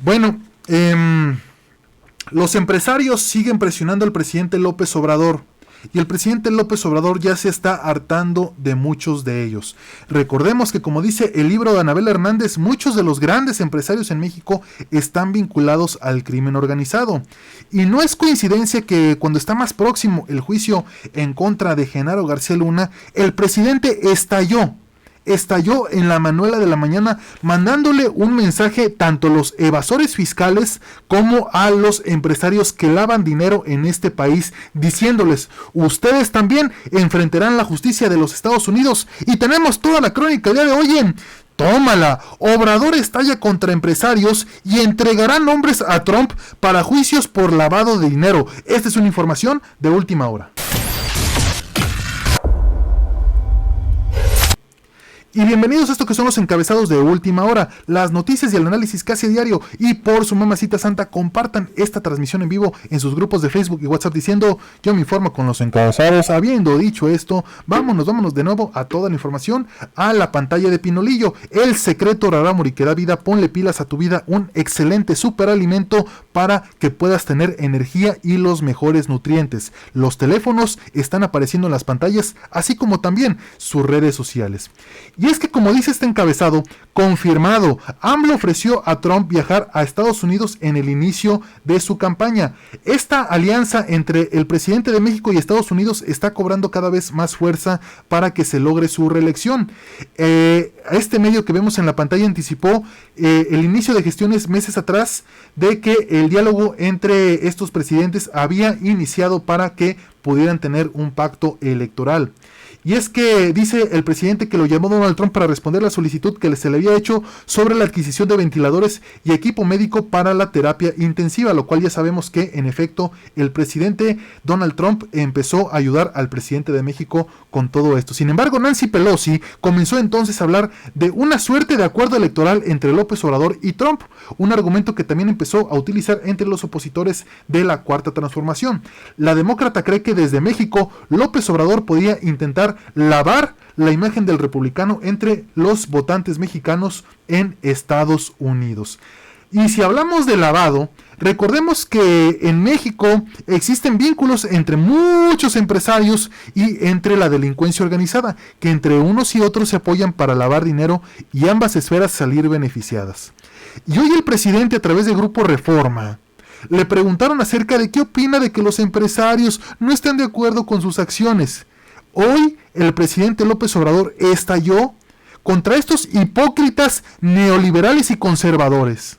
Bueno, los empresarios siguen presionando al presidente López Obrador. Y el presidente López Obrador ya se está hartando de muchos de ellos. Recordemos que, como dice el libro de Anabel Hernández, muchos de los grandes empresarios en México están vinculados al crimen organizado. Y no es coincidencia que cuando está más próximo el juicio en contra de Genaro García Luna, el presidente estalló en la manuela de la mañana mandándole un mensaje tanto a los evasores fiscales como a los empresarios que lavan dinero en este país, diciéndoles: ustedes también enfrentarán la justicia de los Estados Unidos. Y tenemos toda la crónica de hoy en Tómala. Obrador estalla contra empresarios y entregará nombres a Trump para juicios por lavado de dinero. Esta es una información de última hora. Y bienvenidos a esto que son los encabezados de última hora, las noticias y el análisis casi a diario. Y por su mamacita santa, compartan esta transmisión en vivo en sus grupos de Facebook y WhatsApp diciendo: yo me informo con los encabezados. Habiendo dicho esto, vámonos de nuevo a toda la información, a la pantalla de Pinolillo. El secreto rarámuri que da vida. Ponle pilas a tu vida, un excelente superalimento para que puedas tener energía y los mejores nutrientes. Los teléfonos están apareciendo en las pantallas, así como también sus redes sociales. Y es que, como dice este encabezado, confirmado, AMLO ofreció a Trump viajar a Estados Unidos en el inicio de su campaña. Esta alianza entre el presidente de México y Estados Unidos está cobrando cada vez más fuerza para que se logre su reelección. Este medio que vemos en la pantalla anticipó el inicio de gestiones meses atrás de que el diálogo entre estos presidentes había iniciado para que pudieran tener un pacto electoral. Y es que dice el presidente que lo llamó Donald Trump para responder la solicitud que se le había hecho sobre la adquisición de ventiladores y equipo médico para la terapia intensiva, lo cual ya sabemos que, en efecto, el presidente Donald Trump empezó a ayudar al presidente de México con todo esto. Sin embargo, Nancy Pelosi comenzó entonces a hablar de una suerte de acuerdo electoral entre López Obrador y Trump, un argumento que también empezó a utilizar entre los opositores de la Cuarta Transformación. La demócrata cree que desde México López Obrador podía intentar lavar la imagen del republicano entre los votantes mexicanos en Estados Unidos. Y si hablamos de lavado, recordemos que en México existen vínculos entre muchos empresarios y entre la delincuencia organizada, que entre unos y otros se apoyan para lavar dinero y ambas esferas salir beneficiadas. Y hoy el presidente, a través de Grupo Reforma, le preguntaron acerca de qué opina de que los empresarios no estén de acuerdo con sus acciones. Hoy el presidente López Obrador estalló contra estos hipócritas neoliberales y conservadores,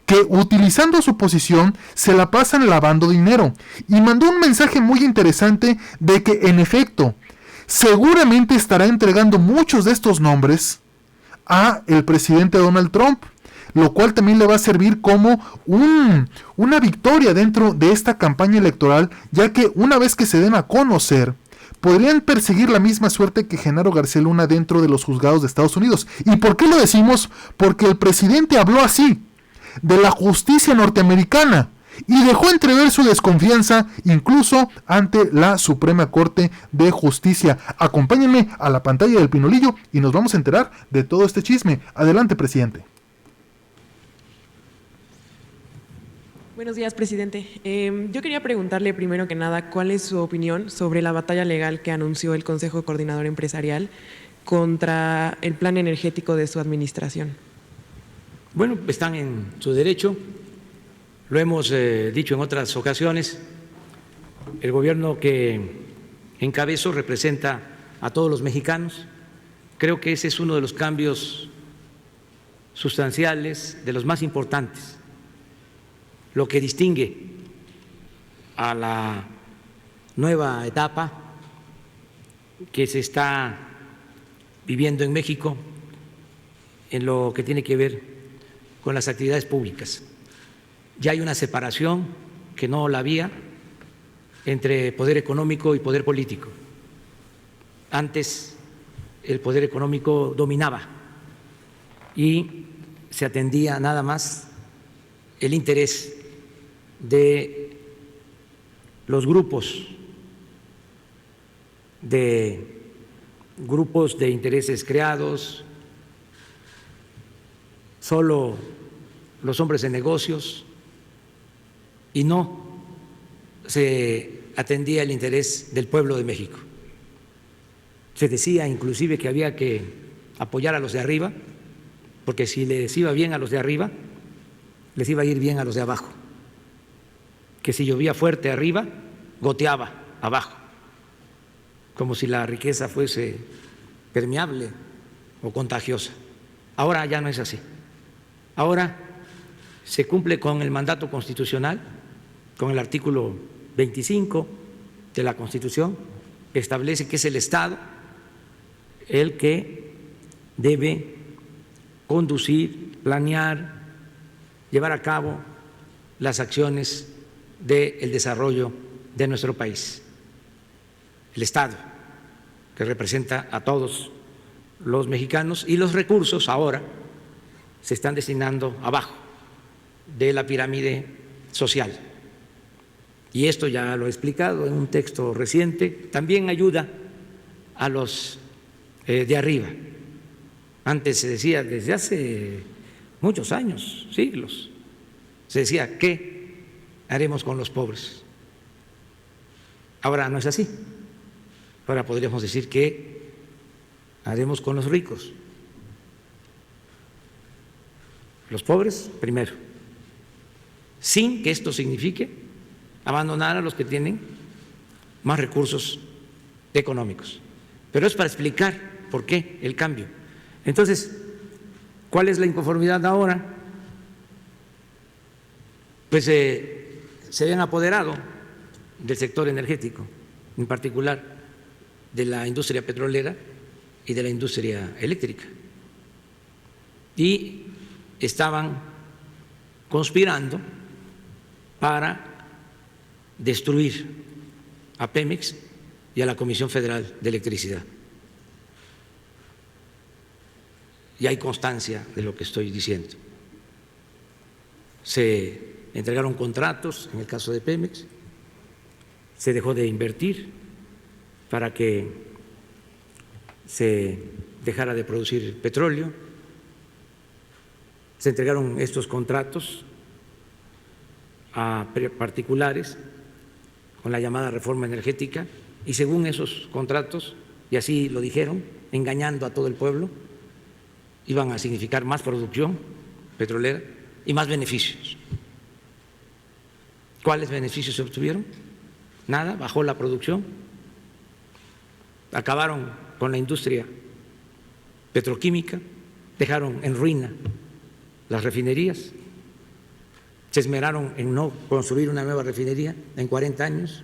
que utilizando su posición se la pasan lavando dinero, y mandó un mensaje muy interesante de que, en efecto, seguramente estará entregando muchos de estos nombres a el presidente Donald Trump, lo cual también le va a servir como una victoria dentro de esta campaña electoral, ya que una vez que se den a conocer, podrían perseguir la misma suerte que Genaro García Luna dentro de los juzgados de Estados Unidos. ¿Y por qué lo decimos? Porque el presidente habló así de la justicia norteamericana y dejó entrever su desconfianza incluso ante la Suprema Corte de Justicia. Acompáñenme a la pantalla del Pinolillo y nos vamos a enterar de todo este chisme. Adelante, presidente. Buenos días, presidente. Yo quería preguntarle primero que nada cuál es su opinión sobre la batalla legal que anunció el Consejo Coordinador Empresarial contra el plan energético de su administración. Bueno, están en su derecho, lo hemos dicho en otras ocasiones, el gobierno que encabezo representa a todos los mexicanos. Creo que ese es uno de los cambios sustanciales, de los más importantes, lo que distingue a la nueva etapa que se está viviendo en México en lo que tiene que ver con las actividades públicas. Ya hay una separación que no la había entre poder económico y poder político. Antes el poder económico dominaba y se atendía nada más el interés de los grupos de intereses creados, solo los hombres de negocios y no se atendía el interés del pueblo de México. Se decía inclusive que había que apoyar a los de arriba, porque si les iba bien a los de arriba, les iba a ir bien a los de abajo. Que si llovía fuerte arriba, goteaba abajo, como si la riqueza fuese permeable o contagiosa. Ahora ya no es así. Ahora se cumple con el mandato constitucional, con el artículo 25 de la Constitución, que establece que es el Estado el que debe conducir, planear, llevar a cabo las acciones del desarrollo de nuestro país. El Estado, que representa a todos los mexicanos, y los recursos ahora se están destinando abajo de la pirámide social. Y esto ya lo he explicado en un texto reciente, también ayuda a los de arriba. Antes se decía, desde hace muchos años, siglos, se decía, ¿qué haremos con los pobres? Ahora no es así. Ahora podríamos decir, ¿qué haremos con los ricos? Los pobres primero, sin que esto signifique abandonar a los que tienen más recursos económicos. Pero es para explicar por qué el cambio. Entonces, ¿cuál es la inconformidad ahora? Pues se habían apoderado del sector energético, en particular de la industria petrolera y de la industria eléctrica, y estaban conspirando para destruir a Pemex y a la Comisión Federal de Electricidad. Y hay constancia de lo que estoy diciendo. Se entregaron contratos, en el caso de Pemex, se dejó de invertir para que se dejara de producir petróleo, se entregaron estos contratos a particulares con la llamada reforma energética, y según esos contratos, y así lo dijeron, engañando a todo el pueblo, iban a significar más producción petrolera y más beneficios. ¿Cuáles beneficios se obtuvieron? Nada, bajó la producción, acabaron con la industria petroquímica, dejaron en ruina las refinerías, se esmeraron en no construir una nueva refinería en 40 años,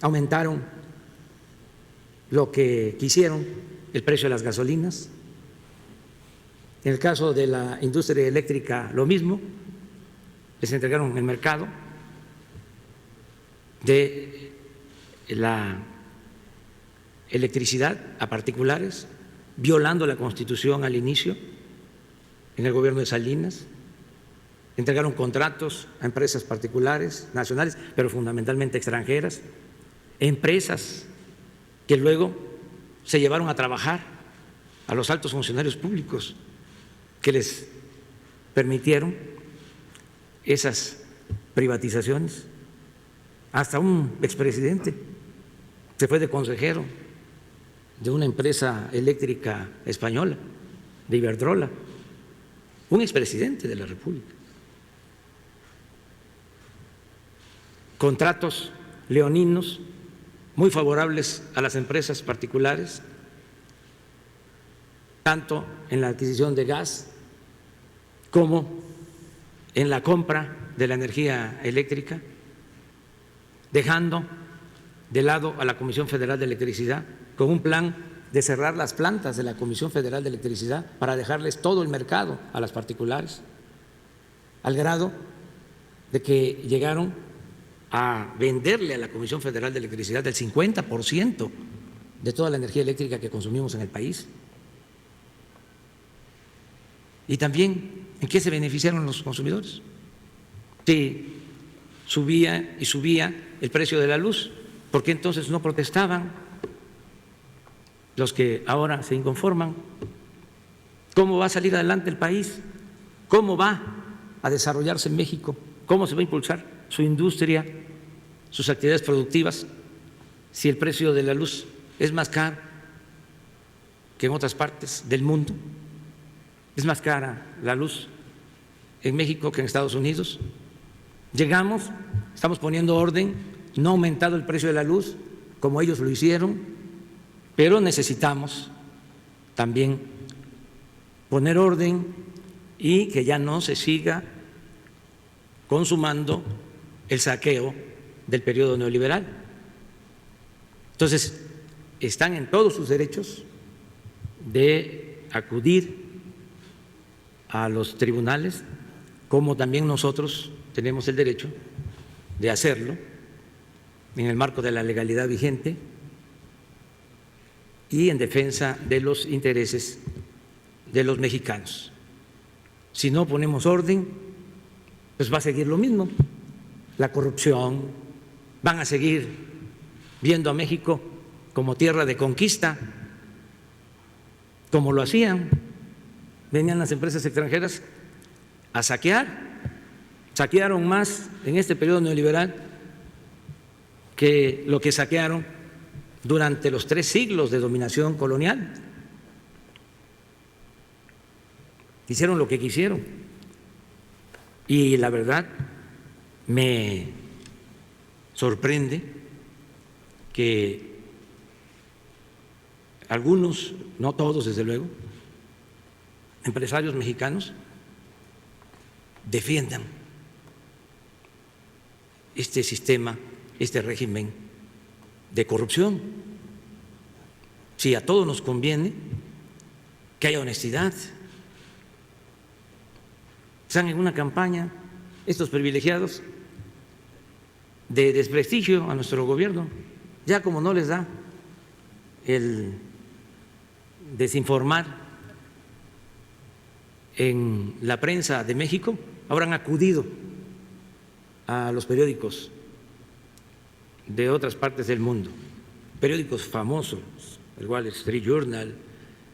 aumentaron lo que quisieron, el precio de las gasolinas. En el caso de la industria eléctrica, lo mismo, les entregaron el mercado de la electricidad a particulares, violando la Constitución al inicio, en el gobierno de Salinas. Entregaron contratos a empresas particulares, nacionales, pero fundamentalmente extranjeras, empresas que luego se llevaron a trabajar a los altos funcionarios públicos que les permitieron esas privatizaciones. Hasta un expresidente se fue de consejero de una empresa eléctrica española, de Iberdrola, un expresidente de la República. Contratos leoninos muy favorables a las empresas particulares, tanto en la adquisición de gas como en la compra de la energía eléctrica, dejando de lado a la Comisión Federal de Electricidad con un plan de cerrar las plantas de la Comisión Federal de Electricidad para dejarles todo el mercado a las particulares, al grado de que llegaron a venderle a la Comisión Federal de Electricidad el 50% de toda la energía eléctrica que consumimos en el país. Y también, ¿en qué se beneficiaron los consumidores? Sí, subía y subía el precio de la luz. ¿Por qué entonces no protestaban los que ahora se inconforman? ¿Cómo va a salir adelante el país cómo va a desarrollarse en México, cómo se va a impulsar su industria, sus actividades productivas, si el precio de la luz es más caro que en otras partes del mundo. Es más cara la luz en México que en Estados Unidos. Llegamos, estamos poniendo orden, no ha aumentado el precio de la luz como ellos lo hicieron, pero necesitamos también poner orden y que ya no se siga consumando el saqueo del periodo neoliberal. Entonces, están en todos sus derechos de acudir a los tribunales, como también nosotros tenemos el derecho de hacerlo en el marco de la legalidad vigente y en defensa de los intereses de los mexicanos. Si no ponemos orden, pues va a seguir lo mismo, la corrupción, van a seguir viendo a México como tierra de conquista, como lo hacían. Venían las empresas extranjeras a saquear, saquearon más en este periodo neoliberal que lo que saquearon durante los 3 siglos de dominación colonial. Hicieron lo que quisieron y la verdad me sorprende que algunos, no todos desde luego, empresarios mexicanos defiendan este sistema, este régimen de corrupción. Si a todos nos conviene que haya honestidad. Están en una campaña estos privilegiados de desprestigio a nuestro gobierno, ya como no les da el desinformar en la prensa de México, ahora han acudido a los periódicos de otras partes del mundo, periódicos famosos, el Wall Street Journal,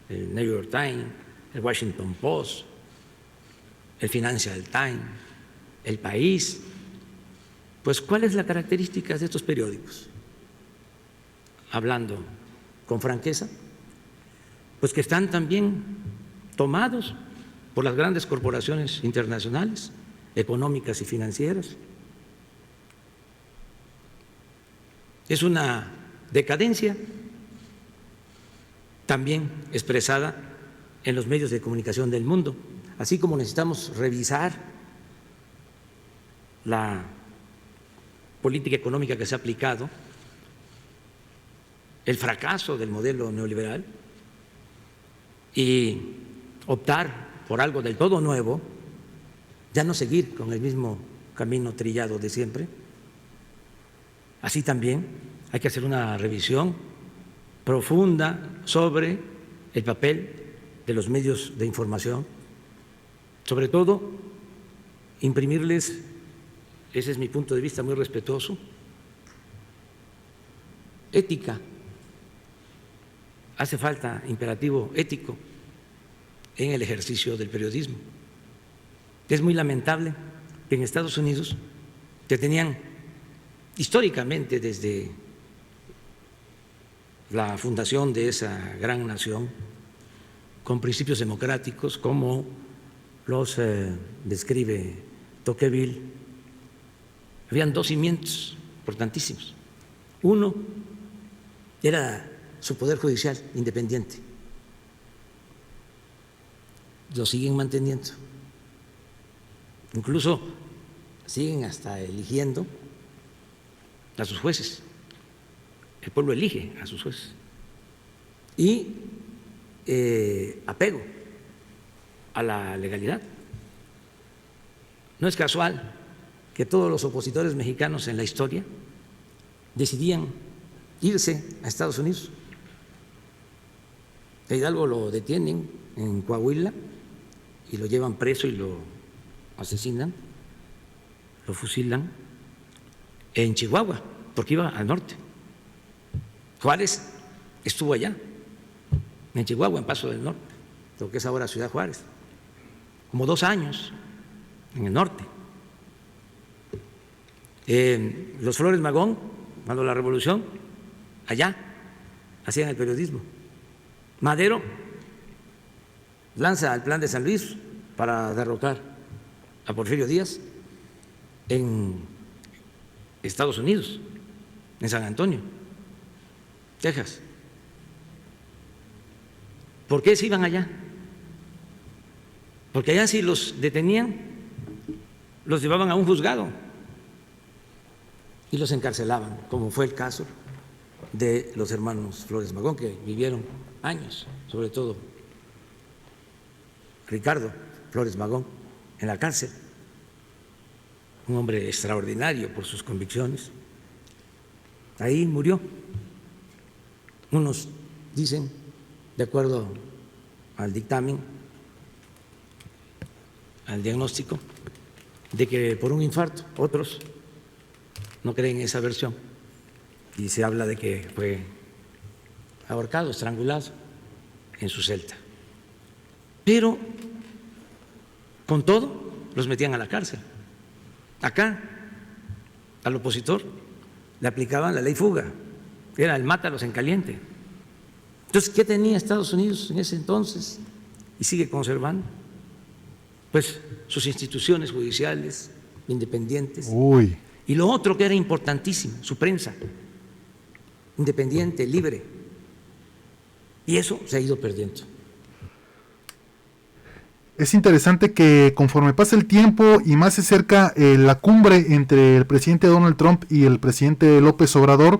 el New York Times, el Washington Post, el Financial Times, El País. Pues, ¿cuál es la característica de estos periódicos? Hablando con franqueza, pues que están también tomados por las grandes corporaciones internacionales, económicas y financieras. Es una decadencia también expresada en los medios de comunicación del mundo, así como necesitamos revisar la política económica que se ha aplicado, el fracaso del modelo neoliberal y optar por algo del todo nuevo, ya no seguir con el mismo camino trillado de siempre. Así también hay que hacer una revisión profunda sobre el papel de los medios de información, sobre todo imprimirles, ese es mi punto de vista muy respetuoso, ética. Hace falta imperativo ético en el ejercicio del periodismo. Es muy lamentable que en Estados Unidos, que tenían históricamente desde la fundación de esa gran nación, con principios democráticos como los describe Tocqueville, habían 2 cimientos importantísimos. Uno era su poder judicial independiente. Lo siguen manteniendo. Incluso siguen hasta eligiendo a sus jueces. El pueblo elige a sus jueces. Y apego a la legalidad. No es casual que todos los opositores mexicanos en la historia decidían irse a Estados Unidos. A Hidalgo lo detienen en Coahuila y lo llevan preso y lo asesinan, lo fusilan en Chihuahua, porque iba al norte. Juárez estuvo allá, en Chihuahua, en Paso del Norte, lo que es ahora Ciudad Juárez. como 2 años en el norte. Los Flores Magón, cuando la revolución, allá hacían el periodismo. Madero lanza el plan de San Luis para derrocar a Porfirio Díaz en Estados Unidos, en San Antonio, Texas. ¿Por qué se iban allá? Porque allá si los detenían, los llevaban a un juzgado y los encarcelaban, como fue el caso de los hermanos Flores Magón, que vivieron años, sobre todo Ricardo Flores Magón, en la cárcel, un hombre extraordinario por sus convicciones. Ahí murió. Unos dicen, de acuerdo al dictamen, al diagnóstico, de que por un infarto, otros no creen esa versión y se habla de que fue ahorcado, estrangulado en su celda. Pero con todo los metían a la cárcel. Acá al opositor le aplicaban la ley fuga, era el mátalos en caliente. Entonces, ¿qué tenía Estados Unidos en ese entonces? Y sigue conservando, pues, sus instituciones judiciales independientes. Uy. Y lo otro que era importantísimo, su prensa independiente, libre. Y eso se ha ido perdiendo. Es interesante que conforme pasa el tiempo y más se acerca la cumbre entre el presidente Donald Trump y el presidente López Obrador,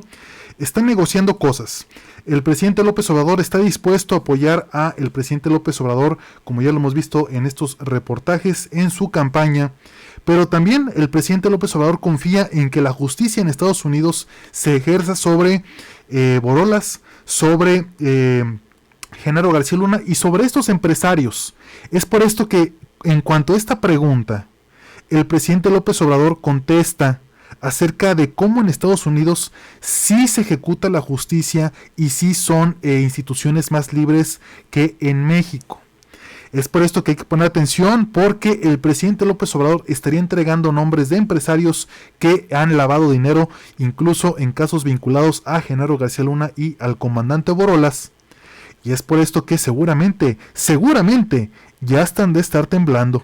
están negociando cosas. El presidente López Obrador está dispuesto a apoyar a el presidente López Obrador, como ya lo hemos visto en estos reportajes, en su campaña. Pero también el presidente López Obrador confía en que la justicia en Estados Unidos se ejerza sobre Borolas, sobre Genaro García Luna y sobre estos empresarios. Es por esto que, en cuanto a esta pregunta, el presidente López Obrador contesta acerca de cómo en Estados Unidos sí se ejecuta la justicia y sí son instituciones más libres que en México. Es por esto que hay que poner atención, porque el presidente López Obrador estaría entregando nombres de empresarios que han lavado dinero, incluso en casos vinculados a Genaro García Luna y al comandante Borolas. Y es por esto que seguramente, ya están de estar temblando.